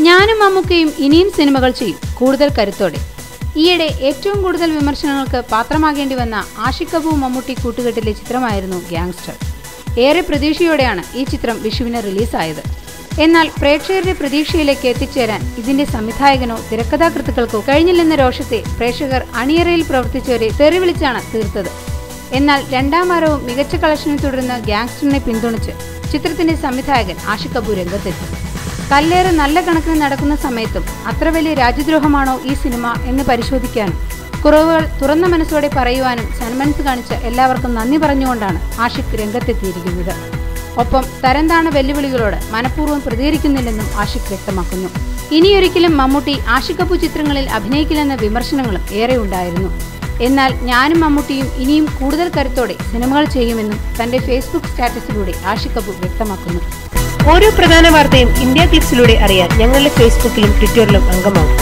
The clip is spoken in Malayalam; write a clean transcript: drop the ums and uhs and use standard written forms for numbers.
ഞാനും മമ്മൂക്കയും ഇനിയും സിനിമകൾ ചെയ്യും, കൂടുതൽ കരുത്തോടെ. ഈയിടെ ഏറ്റവും കൂടുതൽ വിമർശനങ്ങൾക്ക് പാത്രമാകേണ്ടി വന്ന ആഷിഖ് കപൂർ മമ്മൂട്ടി കൂട്ടുകെട്ടിലെ ചിത്രമായിരുന്നു ഗ്യാങ്സ്റ്റർ. ഏറെ പ്രതീക്ഷയോടെയാണ് ഈ ചിത്രം വിഷുവിന് റിലീസായത്. എന്നാൽ പ്രേക്ഷകരുടെ പ്രതീക്ഷയിലേക്ക് എത്തിച്ചേരാൻ ഇതിന്റെ സംവിധായകനോ തിരക്കഥാകൃത്തുക്കൾക്കോ കഴിഞ്ഞില്ലെന്ന രോഷത്തെ പ്രേക്ഷകർ അണിയറയിൽ പ്രവർത്തിച്ചവരെ തെറിവിളിച്ചാണ് തീർത്തത്. എന്നാൽ രണ്ടാം വാരവും മികച്ച കളക്ഷനെ തുടർന്ന് ഗ്യാങ്സ്റ്ററിനെ പിന്തുണച്ച് ചിത്രത്തിന്റെ സംവിധായകൻ ആഷിഖ് കപൂർ രംഗത്തെത്തി. കല്ലേറ് നല്ല കണക്കിന് നടക്കുന്ന സമയത്തും അത്ര വലിയ രാജ്യദ്രോഹമാണോ ഈ സിനിമ എന്ന് പരിശോധിക്കാനും കുറവുകൾ തുറന്ന മനസ്സോടെ പറയുവാനും സന്മനസ് കാണിച്ച എല്ലാവർക്കും നന്ദി പറഞ്ഞുകൊണ്ടാണ് ആഷിഖ് രംഗത്തെത്തിയിരിക്കുന്നത്. ഒപ്പം തരംതാണ വെല്ലുവിളികളോട് മനഃപൂർവ്വം പ്രതികരിക്കുന്നില്ലെന്നും ആഷിഖ് വ്യക്തമാക്കുന്നു. ഇനിയൊരിക്കലും മമ്മൂട്ടി ആഷിഖ് കപൂർ ചിത്രങ്ങളിൽ അഭിനയിക്കില്ലെന്ന വിമർശനങ്ങളും ഏറെ ഉണ്ടായിരുന്നു. എന്നാൽ ഞാനും മമ്മൂട്ടിയും ഇനിയും കൂടുതൽ കരുത്തോടെ സിനിമകൾ ചെയ്യുമെന്നും തന്റെ ഫേസ്ബുക്ക് സ്റ്റാറ്റസിലൂടെ ആഷിഖ് കപൂർ വ്യക്തമാക്കുന്നു. ഓരോ പ്രധാന വാർത്തയും ഇന്ത്യ ക്ലിക്സിലൂടെ അറിയാൻ ഞങ്ങളുടെ ഫേസ്ബുക്കിലും ട്വിറ്ററിലും അംഗമാകും.